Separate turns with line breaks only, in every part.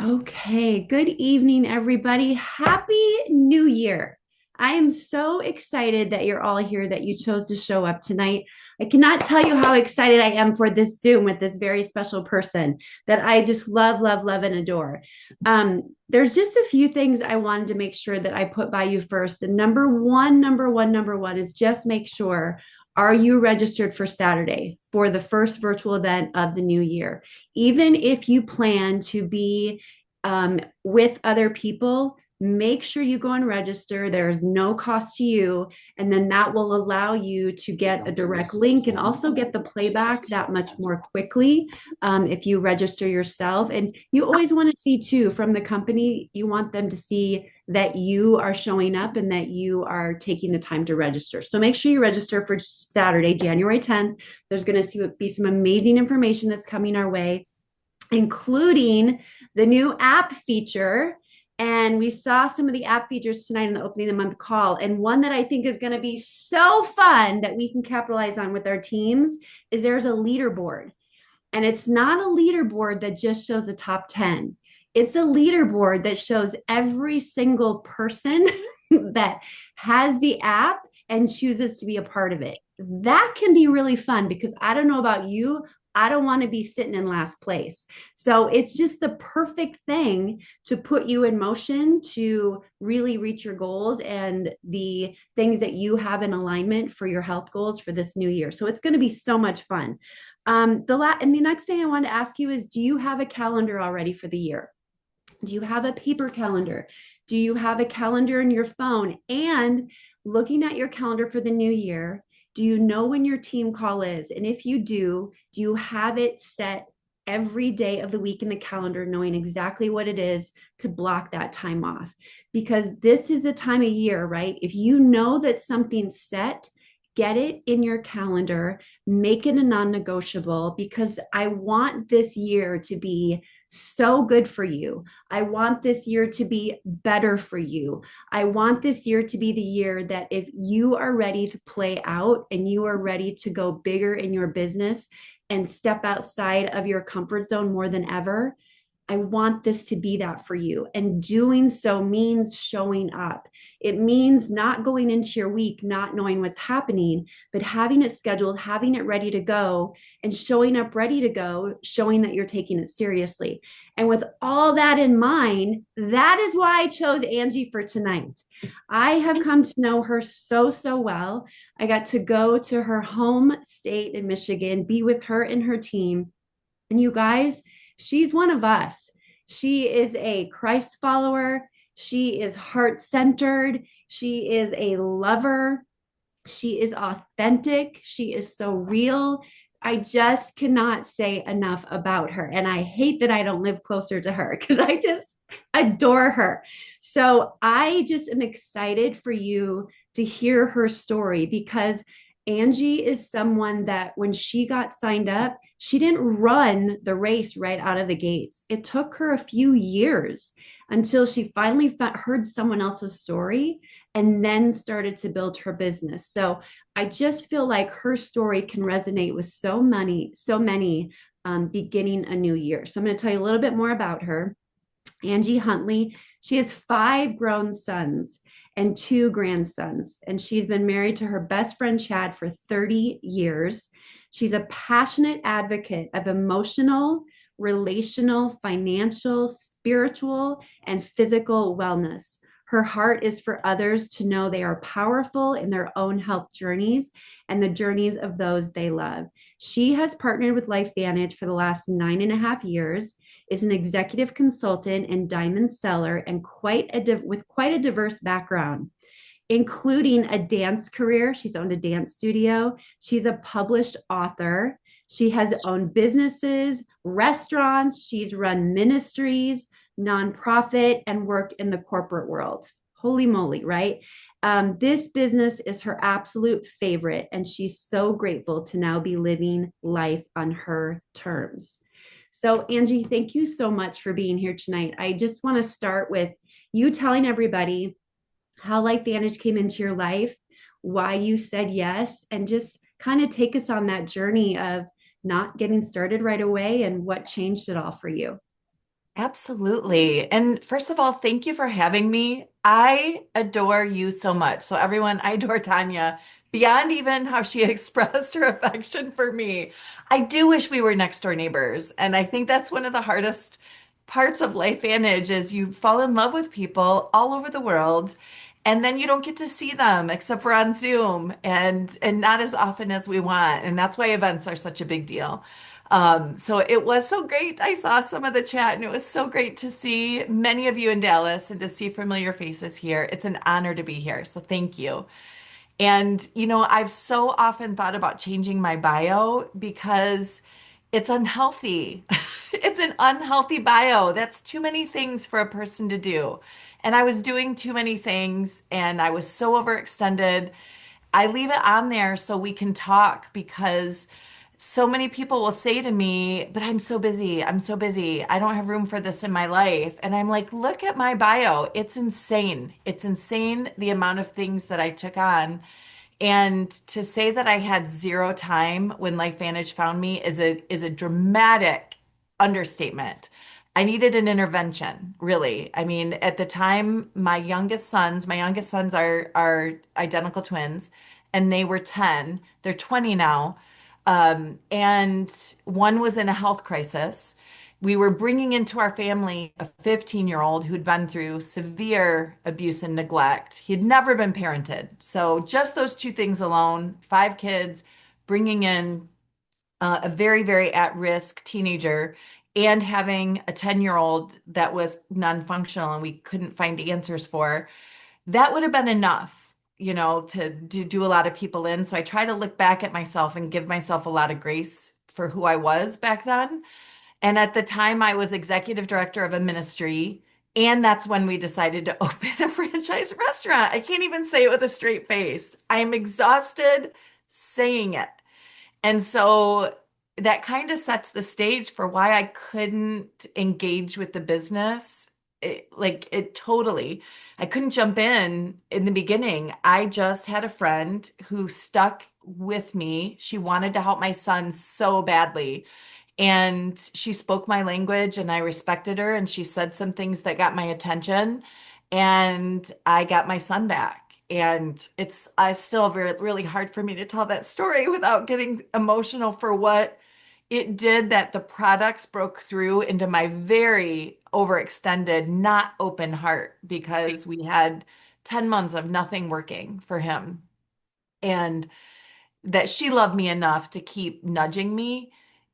Okay, good evening, everybody. Happy New Year. I am so excited that you're all here, that you chose to show up tonight. I cannot tell you how excited I am for this Zoom with this very special person that I just love, love, love, and adore. There's just a few things I wanted to make sure that I put by you first. And number one is just make sure, are you registered for Saturday for the first virtual event of the new year? Even if you plan to be with other people, make sure you go and register. There's no cost to you. And then that will allow you to get a direct link and also get the playback that much more quickly if you register yourself. And you always want to see, too, from the company, you want them to see that you are showing up and that you are taking the time to register. So make sure you register for Saturday, January 10th. There's going to be some amazing information that's coming our way, including the new app feature. And we saw some of the app features tonight in the opening of the month call. And one that I think is going to be so fun that we can capitalize on with our teams is there's a leaderboard. And it's not a leaderboard that just shows the top 10. It's a leaderboard that shows every single person that has the app and chooses to be a part of it. That can be really fun because I don't know about you, I don't want to be sitting in last place. So it's just the perfect thing to put you in motion to really reach your goals and the things that you have in alignment for your health goals for this new year. So it's going to be so much fun. And the next thing I want to ask you is, do you have a calendar already for the year? Do you have a paper calendar? Do you have a calendar in your phone? And looking at your calendar for the new year, do you know when your team call is? And if you do you have it set every day of the week in the calendar, knowing exactly what it is to block that time off? Because this is the time of year, right? If you know that something's set, get it in your calendar, make it a non-negotiable, because I want this year to be so good for you. I want this year to be better for you. I want this year to be the year that if you are ready to play out and you are ready to go bigger in your business and step outside of your comfort zone more than ever, I want this to be that for you. And doing so means showing up. It means not going into your week, not knowing what's happening, but having it scheduled, having it ready to go, and showing up ready to go, showing that you're taking it seriously. And with all that in mind, that is why I chose Angie for tonight. I have come to know her so, so well. I got to go to her home state in Michigan, be with her and her team. And you guys, she's one of us. She is a Christ follower. She is heart centered. She is a lover. She is authentic. She is so real. I just cannot say enough about her. And I hate that I don't live closer to her because I just adore her. So I just am excited for you to hear her story, because Angie is someone that when she got signed up, she didn't run the race right out of the gates. It took her a few years until she finally heard someone else's story and then started to build her business. So I just feel like her story can resonate with so many beginning a new year. So I'm going to tell you a little bit more about her. Angie Huntley. She has 5 grown sons and 2 grandsons, and she's been married to her best friend Chad for 30 years. She's a passionate advocate of emotional, relational, financial, spiritual, and physical wellness. Her heart is for others to know they are powerful in their own health journeys and the journeys of those they love. She has partnered with LifeVantage for the last 9.5 years, is an executive consultant and diamond seller, and with quite a diverse background, including a dance career. She's owned a dance studio. She's a published author. She has owned businesses, restaurants. She's run ministries, nonprofit, and worked in the corporate world. Holy moly, right? This business is her absolute favorite, and she's so grateful to now be living life on her terms. So, Angie, thank you so much for being here tonight. I just want to start with you telling everybody how LifeVantage came into your life, why you said yes, and just kind of take us on that journey of not getting started right away and what changed it all for you.
Absolutely. And first of all, thank you for having me. I adore you so much. So, everyone, I adore Tanya beyond even how she expressed her affection for me. I do wish we were next door neighbors. And I think that's one of the hardest parts of life Vantage is you fall in love with people all over the world. And then you don't get to see them except for on Zoom and not as often as we want. And that's why events are such a big deal. So it was so great. I saw some of the chat and it was so great to see many of you in Dallas and to see familiar faces here. It's an honor to be here. So thank you. And, I've so often thought about changing my bio because it's unhealthy. It's an unhealthy bio. That's too many things for a person to do. And I was doing too many things and I was so overextended. I leave it on there so we can talk because so many people will say to me, but I'm so busy. I'm so busy. I don't have room for this in my life. And I'm like, look at my bio. It's insane. It's insane the amount of things that I took on. And to say that I had zero time when LifeVantage found me is a dramatic understatement. I needed an intervention, really. I mean, at the time, my youngest sons are identical twins, and they were 10. They're 20 now. And one was in a health crisis. We were bringing into our family a 15-year-old who'd been through severe abuse and neglect. He'd never been parented. So just those two things alone, 5 kids, bringing in a very, very at-risk teenager and having a 10-year-old that was non-functional and we couldn't find answers for, that would have been enough, to do a lot of people in. So I try to look back at myself and give myself a lot of grace for who I was back then. And at the time, I was executive director of a ministry. And that's when we decided to open a franchise restaurant. I can't even say it with a straight face. I'm exhausted saying it. And so that kind of sets the stage for why I couldn't engage with the business. It totally. I couldn't jump in the beginning. I just had a friend who stuck with me. She wanted to help my son so badly. And she spoke my language and I respected her. And she said some things that got my attention. And I got my son back. And it's still really hard for me to tell that story without getting emotional for what it did that the products broke through into my very overextended, not open heart because we had 10 months of nothing working for him. And that she loved me enough to keep nudging me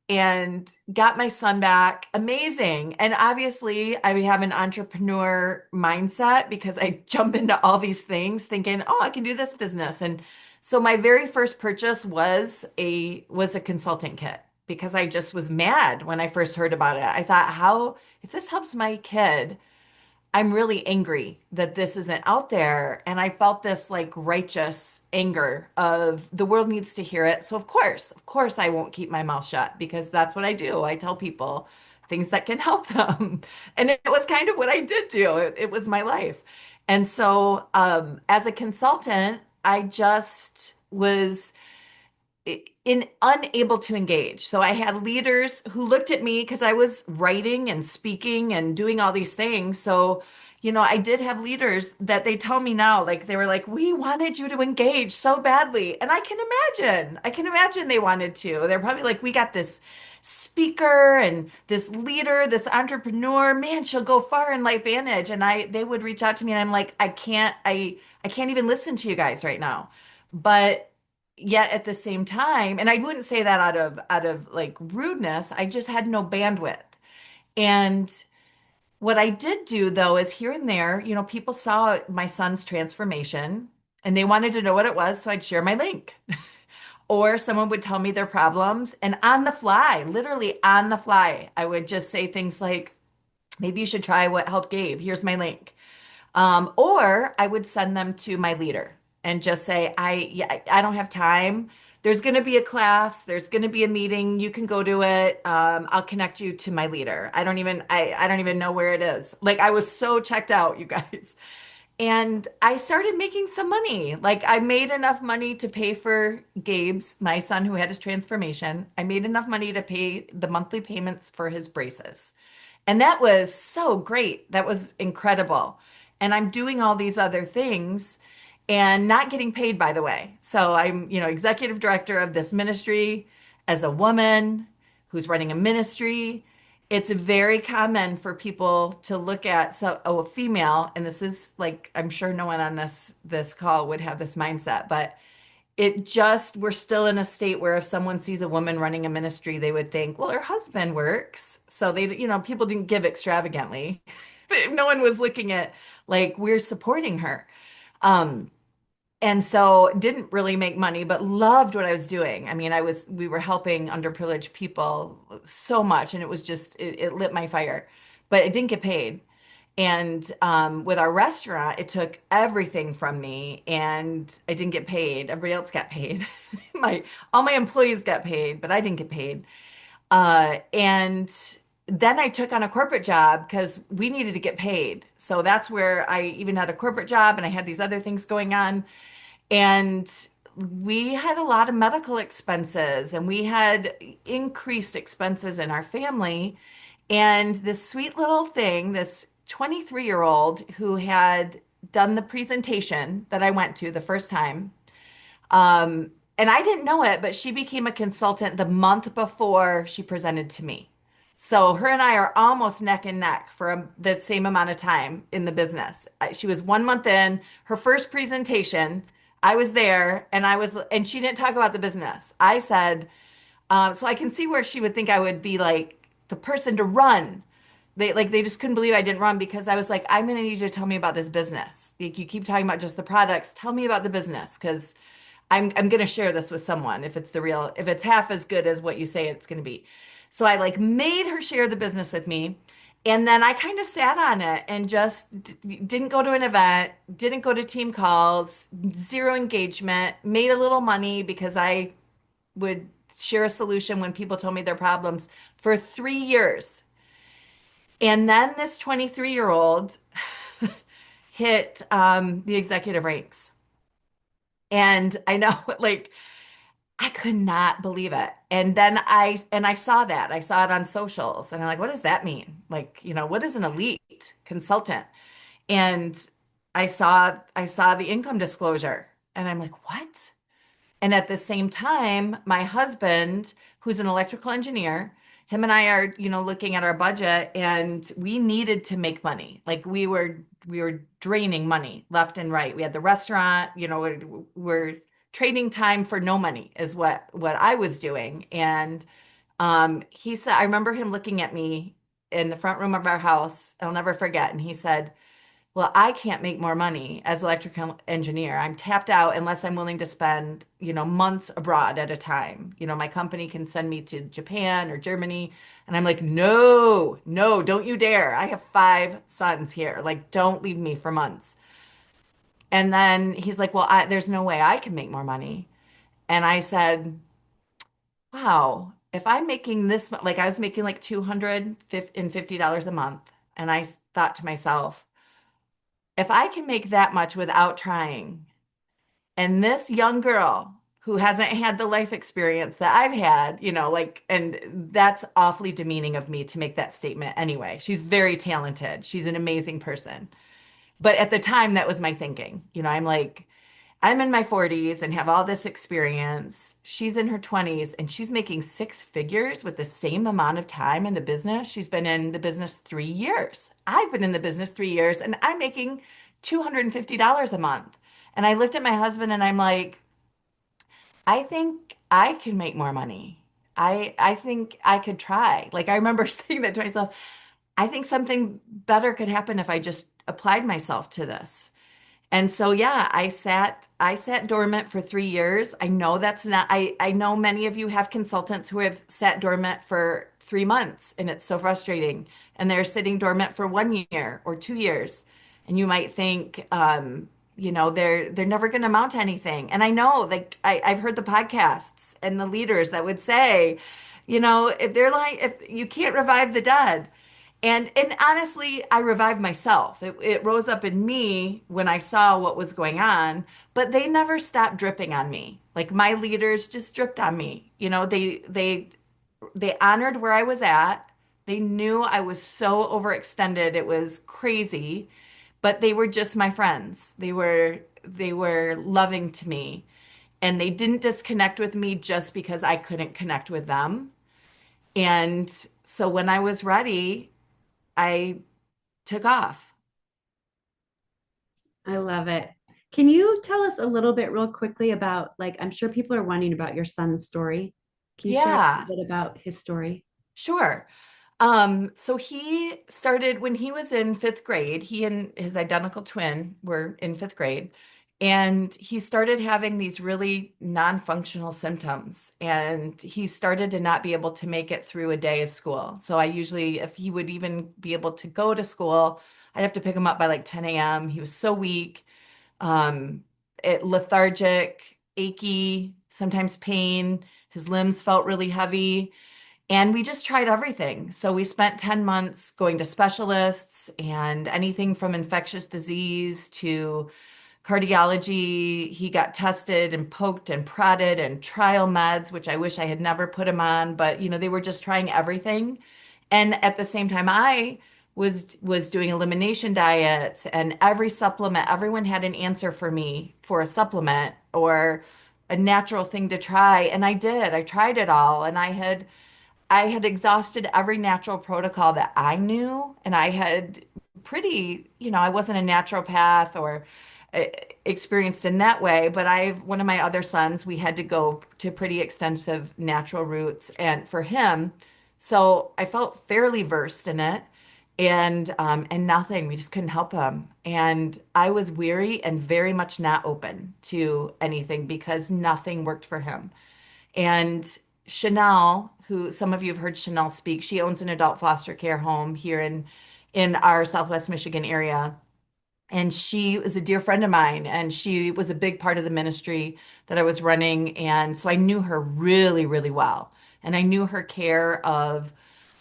and got my son back. Amazing. And obviously, I have an entrepreneur mindset because I jump into all these things thinking, "Oh, I can do this business." And so my very first purchase was a consulting kit because I just was mad when I first heard about it. I thought, "How if this helps my kid, I'm really angry that this isn't out there." And I felt this like righteous anger of the world needs to hear it. So of course, I won't keep my mouth shut because that's what I do. I tell people things that can help them. And it was kind of what I did do. It was my life. And so as a consultant, I just was unable to engage. So I had leaders who looked at me because I was writing and speaking and doing all these things. So, I did have leaders that they tell me now, like they were like, "We wanted you to engage so badly." And I can imagine they wanted to. They're probably like, "We got this speaker and this leader, this entrepreneur, man, she'll go far in Life Vantage." And they would reach out to me and I'm like, I can't even listen to you guys right now. But yet at the same time, and I wouldn't say that out of like rudeness, I just had no bandwidth. And what I did do though is here and there, people saw my son's transformation and they wanted to know what it was, so I'd share my link. Or someone would tell me their problems, and on the fly, literally on the fly, I would just say things like, "Maybe you should try what helped Gabe. Here's my link." Or I would send them to my leader and just say, yeah, I don't have time. There's going to be a class. There's going to be a meeting. You can go to it. I'll connect you to my leader. I don't even know where it is. Like I was so checked out, you guys. And I started making some money. Like I made enough money to pay for Gabe's, my son who had his transformation. I made enough money to pay the monthly payments for his braces. And that was so great. That was incredible. And I'm doing all these other things and not getting paid, by the way. So I'm, executive director of this ministry as a woman who's running a ministry. It's very common for people to look at a female, and this is like I'm sure no one on this call would have this mindset, but we're still in a state where if someone sees a woman running a ministry, they would think, well, her husband works. So people didn't give extravagantly. No one was looking at like we're supporting her. Um, and so didn't really make money, but loved what I was doing. I mean, we were helping underprivileged people so much, and it lit my fire, but it didn't get paid. And with our restaurant, it took everything from me, and I didn't get paid. Everybody else got paid. All my employees got paid, but I didn't get paid. And then I took on a corporate job because we needed to get paid. So that's where I even had a corporate job, and I had these other things going on. And we had a lot of medical expenses, and we had increased expenses in our family. And this sweet little thing, this 23-year-old who had done the presentation that I went to the first time, and I didn't know it, but she became a consultant the month before she presented to me. So her and I are almost neck and neck for the same amount of time in the business. She was 1 month in, her first presentation. I was there, and she didn't talk about the business. I said, so I can see where she would think I would be like the person to run. They just couldn't believe I didn't run because I was like, I'm gonna need you to tell me about this business. Like you keep talking about just the products. Tell me about the business because I'm gonna share this with someone if it's half as good as what you say it's gonna be. So I like made her share the business with me. And then I kind of sat on it and just didn't go to an event, didn't go to team calls, zero engagement, made a little money because I would share a solution when people told me their problems for 3 years. And then this 23-year-old hit the executive ranks. And I know, like, I could not believe it. And then I saw that. I saw it on socials. And I'm like, what does that mean? Like, what is an elite consultant? And I saw the income disclosure. And I'm like, what? And at the same time, my husband, who's an electrical engineer, him and I are, looking at our budget and we needed to make money. Like we were draining money left and right. We had the restaurant, we're trading time for no money is what I was doing. And he said, I remember him looking at me in the front room of our house. I'll never forget. And he said, well, I can't make more money as electrical engineer. I'm tapped out unless I'm willing to spend, months abroad at a time. My company can send me to Japan or Germany. And I'm like, no, no, don't you dare. I have 5 sons here. Like, don't leave me for months. And then he's like, well, there's no way I can make more money. And I said, wow, if I'm making this, like I was making like $250 a month. And I thought to myself, if I can make that much without trying, and this young girl who hasn't had the life experience that I've had, and that's awfully demeaning of me to make that statement anyway. She's very talented. She's an amazing person. But at the time, that was my thinking. I'm like, I'm in my 40s and have all this experience. She's in her 20s and she's making 6 figures with the same amount of time in the business. She's been in the business 3 years. I've been in the business 3 years and I'm making $250 a month. And I looked at my husband and I'm like, I think I can make more money. I think I could try. Like I remember saying that to myself. I think something better could happen if I just applied myself to this. And so yeah, I sat dormant for 3 years. I know that's not I know many of you have consultants who have sat dormant for 3 months and it's so frustrating. And they're sitting dormant for 1 year or 2 years. And you might think they're never gonna amount to anything. And I know like I've heard the podcasts and the leaders that would say, if they're like if you can't revive the dead. And honestly, I revived myself. It rose up in me when I saw what was going on, but they never stopped dripping on me. Like my leaders just dripped on me. They honored where I was at. They knew I was so overextended. It was crazy, but they were just my friends. They were loving to me, and they didn't disconnect with me just because I couldn't connect with them. And so when I was ready, I took off.
I love it. Can you tell us a little bit real quickly about, like, I'm sure people are wondering about your son's story. Can you share a
Yeah,
little bit about his story?
sure. So he started when he was in fifth grade. He and his identical twin were in fifth grade, and he started having these really non-functional symptoms. And he started to not be able to make it through a day of school. So I usually, if he would even be able to go to school, I'd have to pick him up by like 10 a.m. He was so weak, um, lethargic, achy, sometimes pain. His limbs felt really heavy. And we just tried everything. So we spent 10 months going to specialists and anything from infectious disease to cardiology. He got tested and poked and prodded and trial meds, which I wish I had never put him on, but they were just trying everything. And at the same time, I was doing elimination diets and every supplement, everyone had an answer for me for a supplement or a natural thing to try. And I did. I tried it all and I had exhausted every natural protocol that I knew, and I had I wasn't a naturopath or uh, experienced in that way, but one of my other sons, we had to go to pretty extensive natural routes, and for him, so I felt fairly versed in it, and nothing, we just couldn't help him, and I was weary and very much not open to anything because nothing worked for him. And Chanel, who some of you have heard Chanel speak, she owns an adult foster care home here in our Southwest Michigan area. And she was a dear friend of mine, and she was a big part of the ministry that I was running. And so I knew her really, really well. And I knew her care of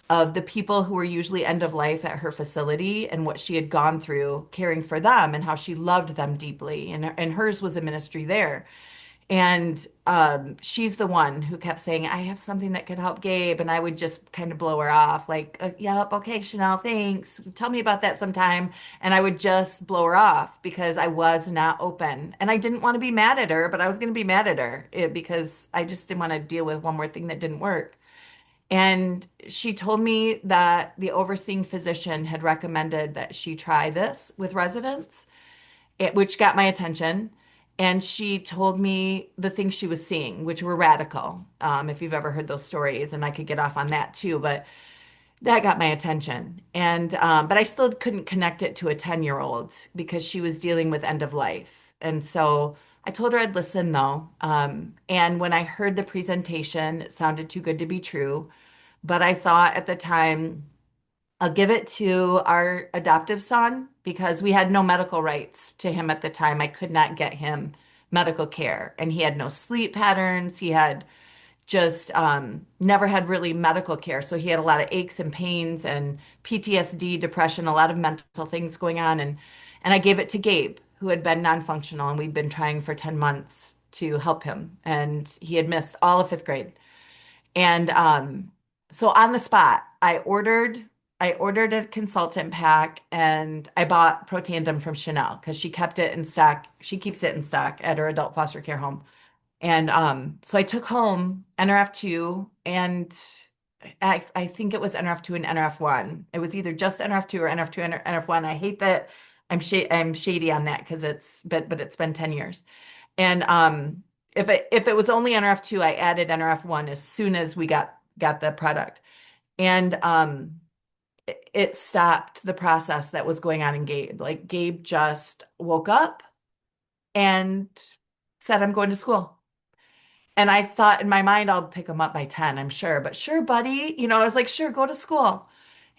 the people who were usually end of life at her facility and what she had gone through caring for them and how she loved them deeply. And hers was a ministry there. And she's the one who kept saying, I have something that could help Gabe. And I would just kind of blow her off, like, yep, okay, Chanel, thanks. Tell me about that sometime. And I would just blow her off because I was not open. And I didn't want to be mad at her, but I was going to be mad at her because I just didn't want to deal with one more thing that didn't work. And she told me that the overseeing physician had recommended that she try this with residents, which got my attention. And she told me the things she was seeing, which were radical, if you've ever heard those stories. And I could get off on that too, but that got my attention. But I still couldn't connect it to a 10-year-old because she was dealing with end of life. And so I told her I'd listen though. And when I heard the presentation, it sounded too good to be true. But I thought at the time, I'll give it to our adoptive son because we had no medical rights to him at the time. I could not get him medical care, and he had no sleep patterns. He had just never had really medical care. So he had a lot of aches and pains and PTSD, depression, a lot of mental things going on. And I gave it to Gabe, who had been non-functional, and we'd been trying for 10 months to help him. And he had missed all of fifth grade. And so on the spot, I ordered a consultant pack and I bought Protandim from Chanel because she kept it in stock. She keeps it in stock at her adult foster care home. And so I took home NRF2 and I think it was NRF2 and NRF1. It was either just NRF2 or NRF2 and NRF1. I hate that I'm shady on that because but it's been 10 years. And if it was only NRF2, I added NRF1 as soon as we got the product. And it stopped the process that was going on in Gabe. Like Gabe just woke up and said, I'm going to school. And I thought in my mind, I'll pick him up by 10, I'm sure. But sure, buddy. I was like, sure, go to school.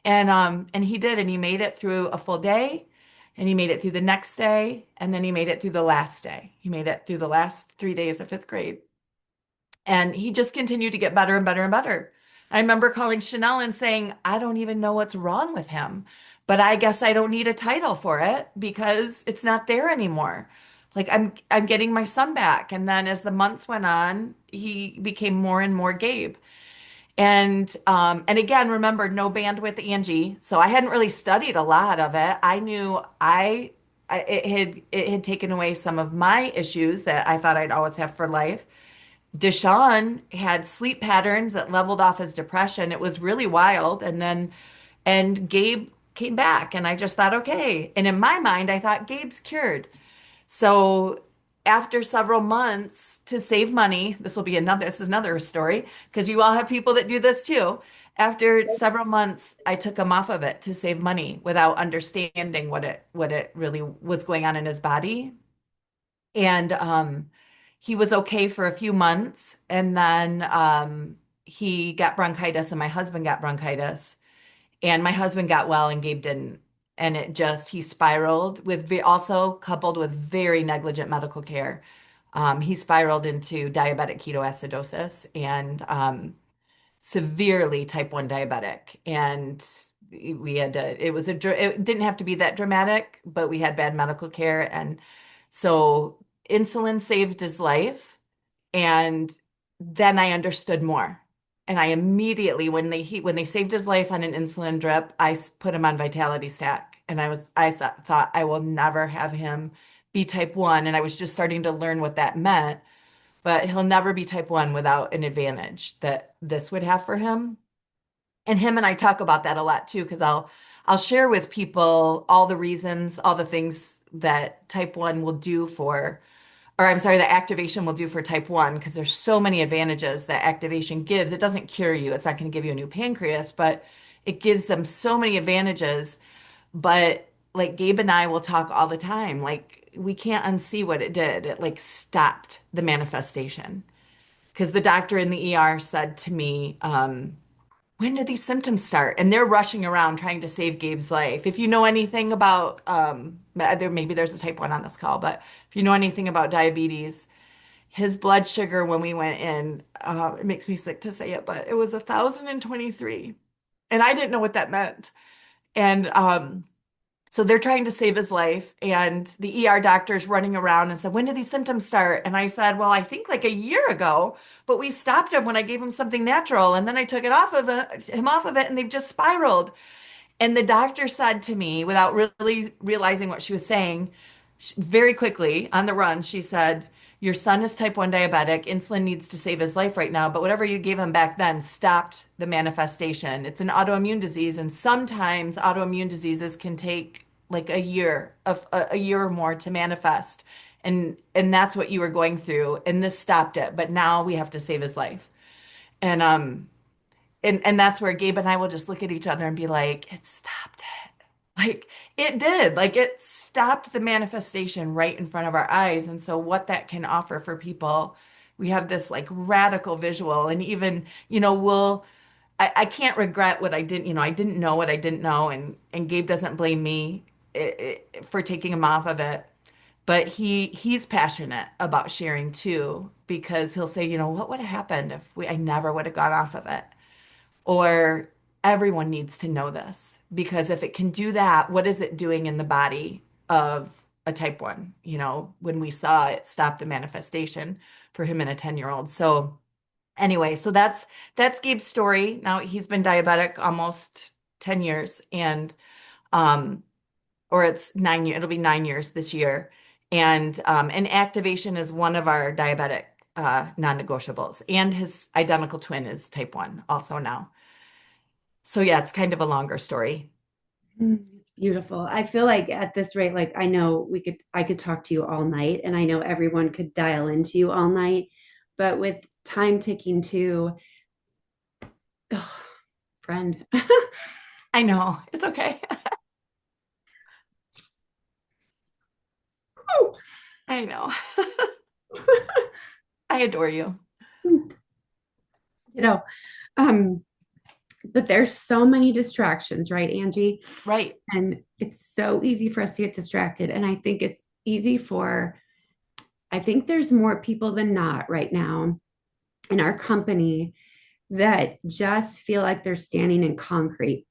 And he did, and he made it through a full day, and he made it through the next day, and then he made it through the last day. He made it through the last 3 days of fifth grade. And he just continued to get better and better and better. I remember calling Chanel and saying, I don't even know what's wrong with him, but I guess I don't need a title for it because it's not there anymore. Like I'm getting my son back. And then as the months went on, he became more and more Gabe. And again, remember, no bandwidth, Angie. So I hadn't really studied a lot of it. I knew it had taken away some of my issues that I thought I'd always have for life. Deshaun had sleep patterns that leveled off his depression. It was really wild. And Gabe came back, and I just thought, okay. And in my mind, I thought Gabe's cured. So after several months to save money, this is another story because you all have people that do this too. After several months, I took him off of it to save money without understanding what it really was going on in his body. And he was okay for a few months, and then he got bronchitis, and my husband got bronchitis, and my husband got well, and Gabe didn't. And he spiraled also coupled with very negligent medical care. He spiraled into diabetic ketoacidosis and severely type 1 diabetic. And we had to, it didn't have to be that dramatic, but we had bad medical care. And so insulin saved his life. And then I understood more. And I immediately, when they saved his life on an insulin drip, put him on Vitality Stack. And I thought I will never have him be type 1. And I was just starting to learn what that meant. But he'll never be type 1 without an advantage that this would have for him. And him and I talk about that a lot too, because I'll share with people all the reasons, all the things that type 1 will do for, or I'm sorry, that activation will do for type 1, because there's so many advantages that activation gives. It doesn't cure you. It's not going to give you a new pancreas, but it gives them so many advantages. But like Gabe and I will talk all the time, like we can't unsee what it did. It like stopped the manifestation. Because the doctor in the ER said to me, when did these symptoms start? And they're rushing around trying to save Gabe's life. If you know anything about, maybe there's a type 1 on this call, but if you know anything about diabetes, his blood sugar when we went in, it makes me sick to say it, but it was 1,023. And I didn't know what that meant. And so they're trying to save his life, and the ER doctor's running around and said, when did these symptoms start? And I said, well, I think like a year ago, but we stopped him when I gave him something natural, and then I took him off of it, and they've just spiraled. And the doctor said to me, without really realizing what she was saying, very quickly on the run, she said, your son is type 1 diabetic. Insulin needs to save his life right now, but whatever you gave him back then stopped the manifestation. It's an autoimmune disease, and sometimes autoimmune diseases can take like a year or more to manifest. And that's what you were going through, and this stopped it, but now we have to save his life. And and that's where Gabe and I will just look at each other and be like, it stopped it. Like it did. Like it stopped the manifestation right in front of our eyes. And so what that can offer for people, we have this like radical visual. And even, I can't regret what I didn't, I didn't know what I didn't know. And Gabe doesn't blame me for taking him off of it. But he's passionate about sharing too, because he'll say, what would have happened if I never would have gone off of it? Or everyone needs to know this, because if it can do that, what is it doing in the body of a type 1? When we saw it stop the manifestation for him in a 10-year-old. So anyway, so that's Gabe's story. Now he's been diabetic almost 10 years, and um or it's 9 years, it'll be 9 years this year. And activation is one of our diabetic non-negotiables. And his identical twin is type 1 also now. So yeah, it's kind of a longer story.
It's beautiful. I feel like at this rate, like I could talk to you all night, and I know everyone could dial into you all night, but with time ticking too, oh, friend.
I know. It's okay. I know. I adore you.
you know, um, but there's so many distractions, right, Angie?
Right.
And it's so easy for us to get distracted. And I think it's easy I think there's more people than not right now in our company that just feel like they're standing in concrete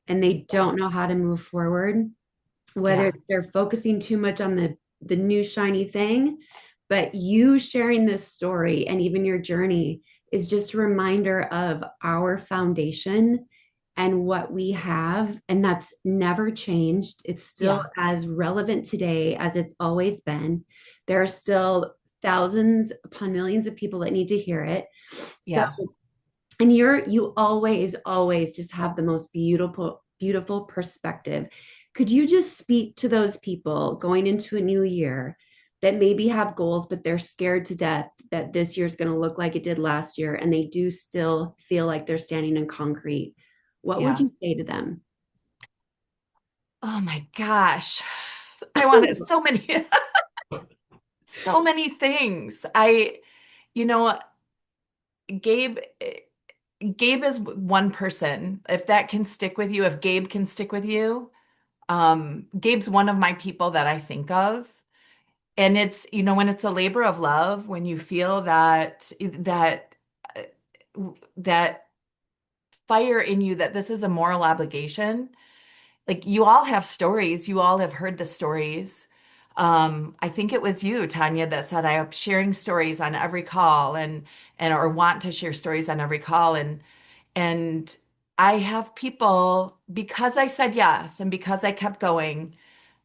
and they don't know how to move forward, whether
Yeah.
they're focusing too much on the new shiny thing. But you sharing this story and even your journey is just a reminder of our foundation and what we have. And that's never changed. It's still
Yeah.
as relevant today as it's always been. There are still thousands upon millions of people that need to hear it. So,
Yeah.
and you always just have the most beautiful perspective. Could you just speak to those people going into a new year that maybe have goals, but they're scared to death that this year's going to look like it did last year, and they do still feel like they're standing in concrete? What would
Yeah.
you say to them?
Oh my gosh. I wanted so many, so many things. You know, Gabe, Gabe is one person. If that can stick with you, if Gabe can stick with you, Gabe's one of my people that I think of. And it's, when it's a labor of love, when you feel that fire in you, that this is a moral obligation. Like, you all have stories, you all have heard the stories. I think it was you, Tanya, that said I am sharing stories on every call, and or want to share stories on every call, and I have people, because I said yes and because I kept going.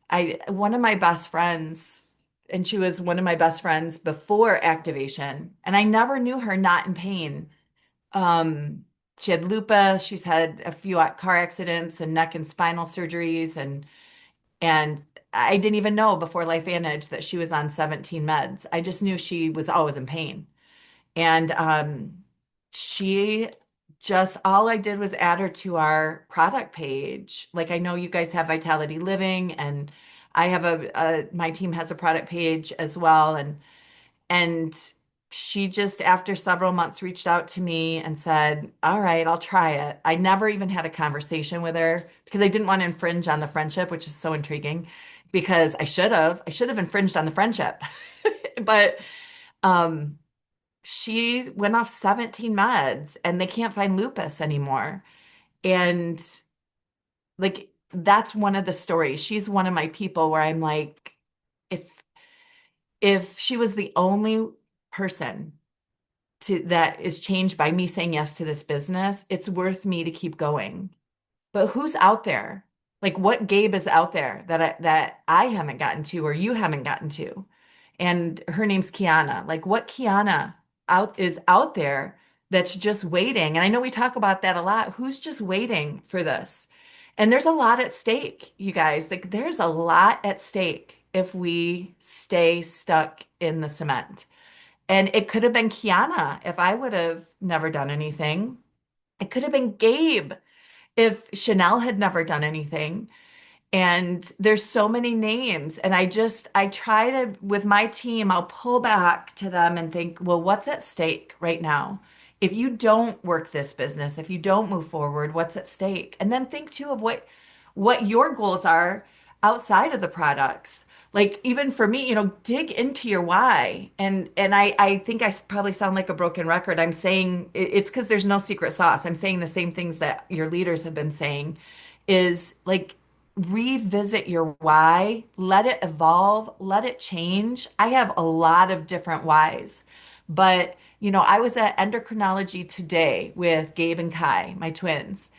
I One of my best friends, and she was one of my best friends before activation, and I never knew her not in pain. Um, she had lupus, she's had a few car accidents and neck and spinal surgeries, and I didn't even know before LifeVantage that she was on 17 meds. I just knew she was always in pain. And she just, all I did was add her to our product page. Like, I know you guys have Vitality Living, and I have my team has a product page as well. And she just, after several months, reached out to me and said, "All right, I'll try it." I never even had a conversation with her because I didn't want to infringe on the friendship, which is so intriguing, because I should have infringed on the friendship. But um, she went off 17 meds and they can't find lupus anymore. And like, that's one of the stories. She's one of my people where I'm like, if she was the only person that is changed by me saying yes to this business, it's worth me to keep going. But who's out there? Like, what Gabe is out there that I haven't gotten to, or you haven't gotten to? And her name's Kiana. Like, what Kiana out there that's just waiting? And I know we talk about that a lot. Who's just waiting for this? And there's a lot at stake, you guys. Like, there's a lot at stake if we stay stuck in the cement. And it could have been Kiana if I would have never done anything. It could have been Gabe if Chanel had never done anything. And there's so many names. And I try to, with my team, I'll pull back to them and think, well, what's at stake right now? If you don't work this business, if you don't move forward, what's at stake? And then think too of what your goals are outside of the products. Like, even for me, dig into your why. And I think I probably sound like a broken record. I'm saying it's because there's no secret sauce. I'm saying the same things that your leaders have been saying, is like, revisit your why, let it evolve, let it change. I have a lot of different whys, but I was at endocrinology today with Gabe and Kai, my twins,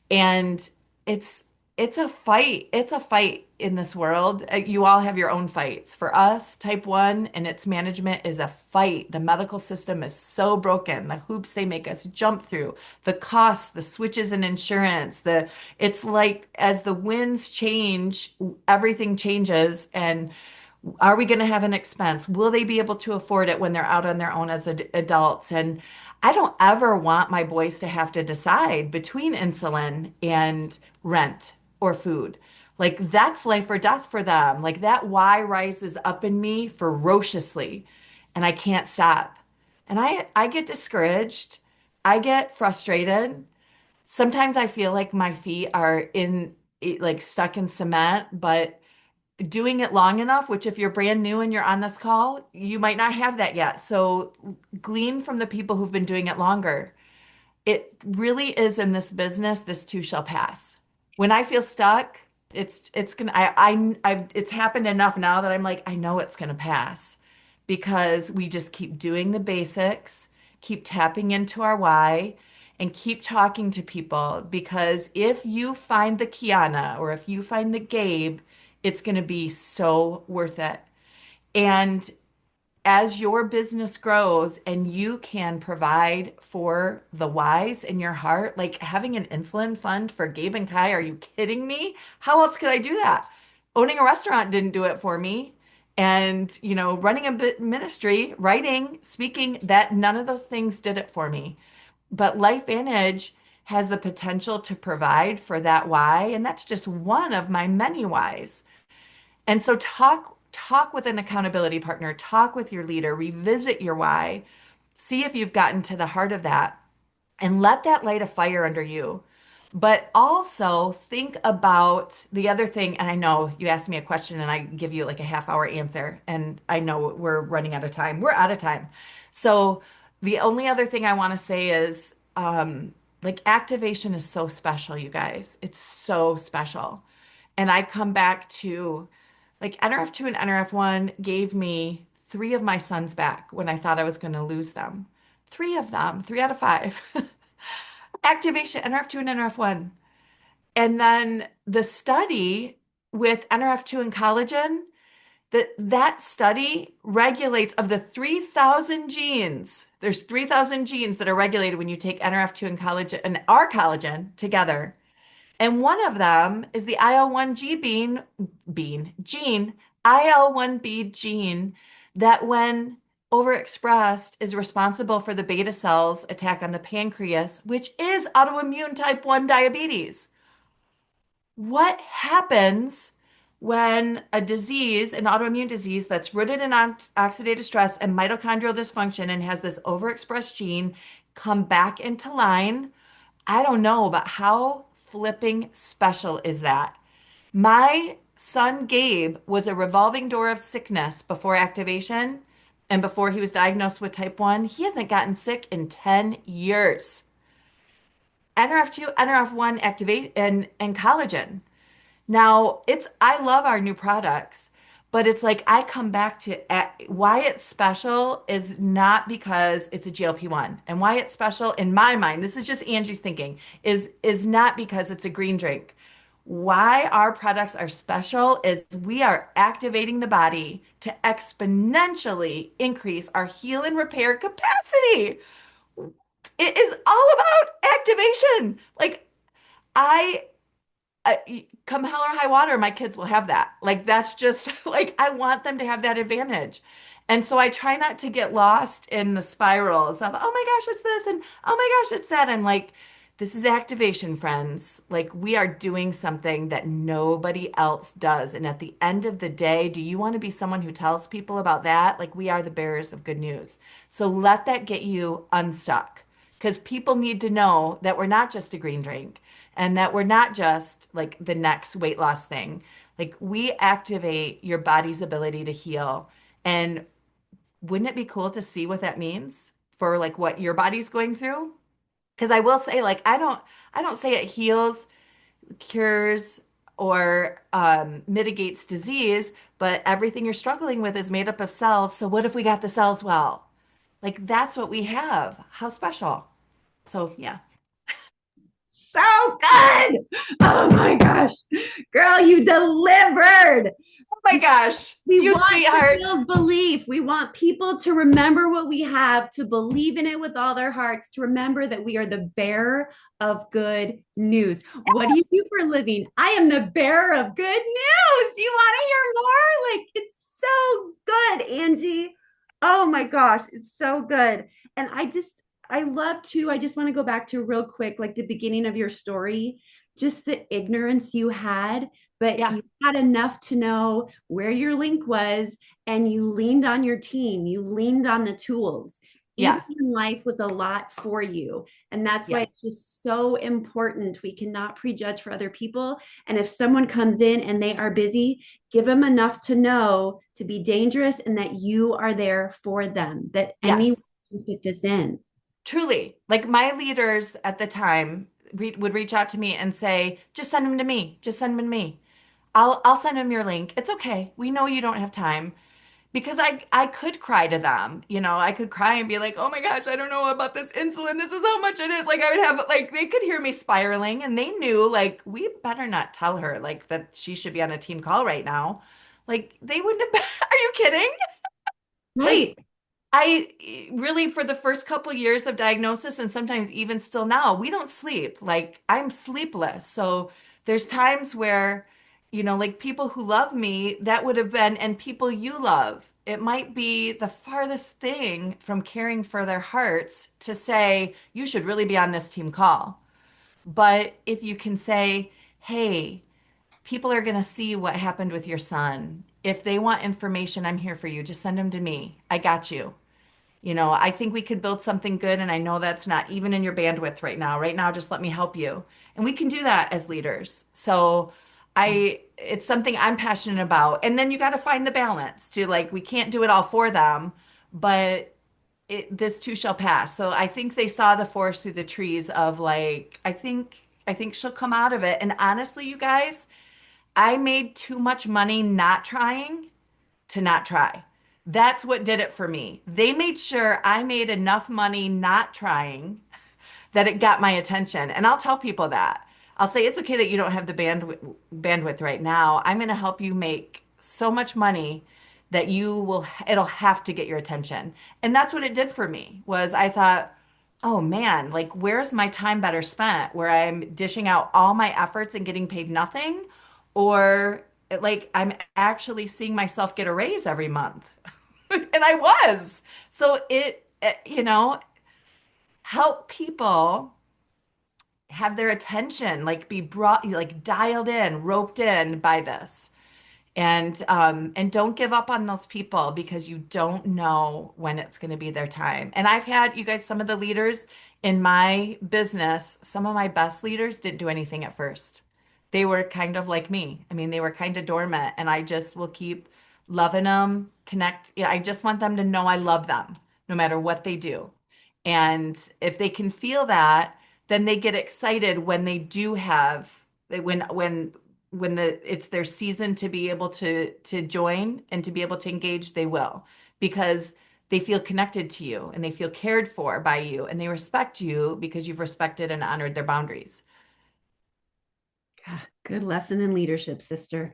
and it's it's a fight. It's a fight in this world. You all have your own fights. For us, type 1 and its management is a fight. The medical system is so broken. The hoops they make us jump through, the costs, the switches in insurance, it's like, as the winds change, everything changes. And are we going to have an expense? Will they be able to afford it when they're out on their own as adults? And I don't ever want my boys to have to decide between insulin and rent or food. Like, that's life or death for them. Like, that why rises up in me ferociously, and I can't stop. And I get discouraged. I get frustrated. Sometimes I feel like my feet are like stuck in cement, but doing it long enough, which, if you're brand new and you're on this call, you might not have that yet. So glean from the people who've been doing it longer. It really is, in this business, this too shall pass. When I feel stuck, it's gonna it's happened enough now that I'm like, I know it's gonna pass, because we just keep doing the basics, keep tapping into our why, and keep talking to people because if you find the Kiana or if you find the Gabe, it's going to be so worth it. And as your business grows and you can provide for the whys in your heart, like having an insulin fund for Gabe and Kai, are you kidding me? How else could I do that? Owning a restaurant didn't do it for me. And, running a ministry, writing, speaking, that none of those things did it for me. But LifeVantage has the potential to provide for that why, and that's just one of my many whys. And so talk with an accountability partner, talk with your leader, revisit your why, see if you've gotten to the heart of that, and let that light a fire under you. But also think about the other thing. And I know you asked me a question and I give you like a half-hour answer, and I know we're running out of time. We're out of time. So the only other thing I want to say is like activation is so special, you guys. It's so special. And I come back to like NRF2 and NRF1 gave me three of my sons back when I thought I was going to lose them. Three of them, three out of five. Activation, NRF2 and NRF1. And then the study with NRF2 and collagen, that study regulates of the 3,000 genes. There's 3,000 genes that are regulated when you take NRF2 and collagen and our collagen together. And one of them is the IL-1G gene, IL-1B gene that when overexpressed is responsible for the beta cells attack on the pancreas, which is autoimmune type 1 diabetes. What happens when a disease, an autoimmune disease that's rooted in oxidative stress and mitochondrial dysfunction and has this overexpressed gene come back into line? I don't know, but how flipping special is that? My son Gabe was a revolving door of sickness before activation and before he was diagnosed with type 1. He hasn't gotten sick in 10 years. NRF2, NRF1 activate and collagen. Now, I love our new products, but it's like I come back to why it's special is not because it's a GLP-1. And why it's special in my mind, this is just Angie's thinking, is not because it's a green drink. Why our products are special is we are activating the body to exponentially increase our heal and repair capacity. It is all about activation. Like I come hell or high water, my kids will have that. Like that's just like I want them to have that advantage. And so I try not to get lost in the spirals of, oh my gosh, it's this and oh my gosh, it's that. I'm like, this is activation, friends. Like we are doing something that nobody else does. And at the end of the day, do you want to be someone who tells people about that? Like we are the bearers of good news. So let that get you unstuck because people need to know that we're not just a green drink and that we're not just like the next weight loss thing. Like we activate your body's ability to heal. And wouldn't it be cool to see what that means for like what your body's going through? Because I will say, like, I don't say it heals, cures, or mitigates disease, but everything you're struggling with is made up of cells. So what if we got the cells well? Like that's what we have. How special. So yeah.
So good. Oh my gosh. Girl, you delivered.
Oh my gosh.
We
You
want to
sweetheart.
build belief. We want people to remember what we have, to believe in it with all their hearts, to remember that we are the bearer of good news. What do you do for a living? I am the bearer of good news. You want to hear more? Like, it's so good, Angie. Oh my gosh, it's so good. And I love to, I just want to go back to real quick, like the beginning of your story, just the ignorance you had, but
Yeah.
you had enough to know where your link was and you leaned on your team, you leaned on the tools. Even
Yeah.
when life was a lot for you. And that's why
Yeah.
it's just so important. We cannot prejudge for other people. And if someone comes in and they are busy, give them enough to know to be dangerous and that you are there for them, that anyone
Yes.
can fit this in.
Truly. Like my leaders at the time would reach out to me and say, just send them to me. Just send them to me. I'll send them your link. It's okay. We know you don't have time. because I could cry to them. I could cry and be like, "Oh my gosh, I don't know about this insulin. This is how much it is." Like I would have like they could hear me spiraling and they knew like we better not tell her like that she should be on a team call right now. Like they wouldn't have been, are you kidding? Like
Right.
I really, for the first couple years of diagnosis, and sometimes even still now, we don't sleep. Like I'm sleepless. So there's times where, like people who love me, that would have been, and people you love, it might be the farthest thing from caring for their hearts to say, you should really be on this team call. But if you can say, hey, people are going to see what happened with your son. If they want information, I'm here for you. Just send them to me. I got you. I think we could build something good, and I know that's not even in your bandwidth right now. Right now, just let me help you. And we can do that as leaders. So it's something I'm passionate about. And then you got to find the balance to like, we can't do it all for them, but this too shall pass. So I think they saw the forest through the trees of like, I think she'll come out of it. And honestly, you guys, I made too much money not trying to not try. That's what did it for me. They made sure I made enough money not trying that it got my attention. And I'll tell people that. I'll say it's okay that you don't have the bandwidth right now. I'm going to help you make so much money that it'll have to get your attention. And that's what it did for me was I thought, oh man, like where's my time better spent where I'm dishing out all my efforts and getting paid nothing or like I'm actually seeing myself get a raise every month. And I was. So help people have their attention, like be brought, like dialed in, roped in by this. And don't give up on those people because you don't know when it's going to be their time. And I've had you guys, some of the leaders in my business, some of my best leaders didn't do anything at first. They were kind of like me. I mean, they were kind of dormant, and I just will keep loving them, connect. Yeah, I just want them to know I love them no matter what they do. And if they can feel that, then they get excited when they do have when it's their season to be able to join and to be able to engage, they will because they feel connected to you and they feel cared for by you and they respect you because you've respected and honored their boundaries.
God, good lesson in leadership, sister.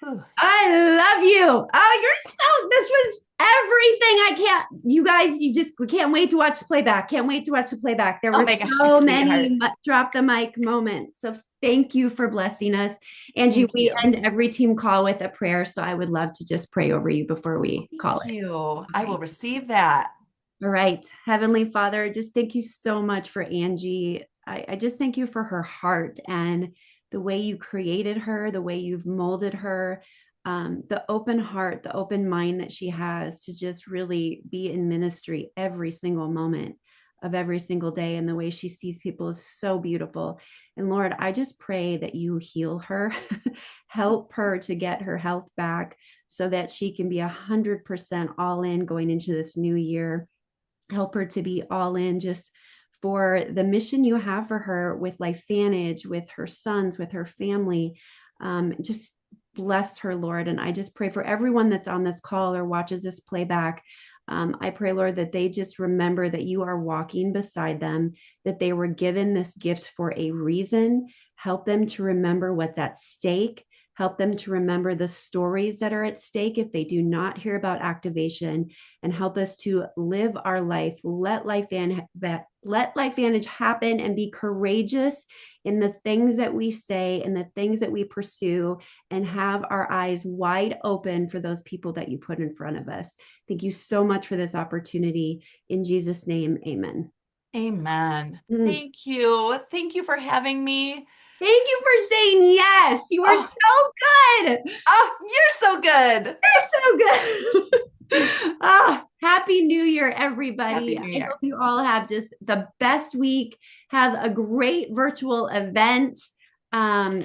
Whew.
I love you. Oh, this was everything. You guys, we can't wait to watch the playback. Can't wait to watch the playback. There
Oh
were
my gosh, you
so
sweetheart.
many drop the mic moments. So thank you for blessing us. Angie,
Thank
we
you.
end every team call with a prayer. So I would love to just pray over you before we call
Thank
it.
you. I will
Okay.
receive that.
All right. Heavenly Father, just thank you so much for Angie. I just thank you for her heart and the way you created her, the way you've molded her, the open heart, the open mind that she has to just really be in ministry every single moment of every single day. And the way she sees people is so beautiful. And Lord, I just pray that you heal her, help her to get her health back so that she can be 100% all in going into this new year. Help her to be all in just for the mission you have for her with LifeVantage, with her sons, with her family. Just bless her, Lord. And I just pray for everyone that's on this call or watches this playback. I pray, Lord, that they just remember that you are walking beside them, that they were given this gift for a reason. Help them to remember what's at stake. Help them to remember the stories that are at stake if they do not hear about activation, and help us to live our life. Let LifeVantage happen and be courageous in the things that we say and the things that we pursue, and have our eyes wide open for those people that you put in front of us. Thank you so much for this opportunity. In Jesus' name, amen.
Amen.
Mm.
Thank you. Thank you for having me.
Thank you for saying yes. You were
Oh,
so good.
oh, you're so good.
So good. Happy New Year, everybody.
Happy New
I hope
Year.
you all have just the best week. Have a great virtual event. Um,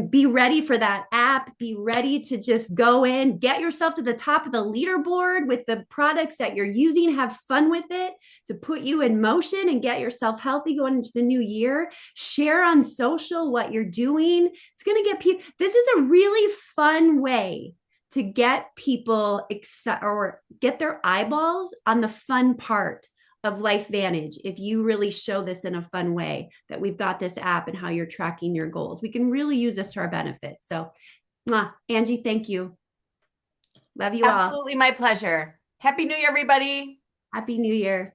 be ready for that app. Be ready to just go in, get yourself to the top of the leaderboard with the products that you're using. Have fun with it to put you in motion and get yourself healthy going into the new year. Share on social what you're doing. It's going to get people. This is a really fun way to get people or get their eyeballs on the fun part of Life Vantage. If you really show this in a fun way, that we've got this app and how you're tracking your goals, we can really use this to our benefit. So, Angie, thank you. Love you all.
Absolutely my pleasure. Happy New Year, everybody.
Happy New Year.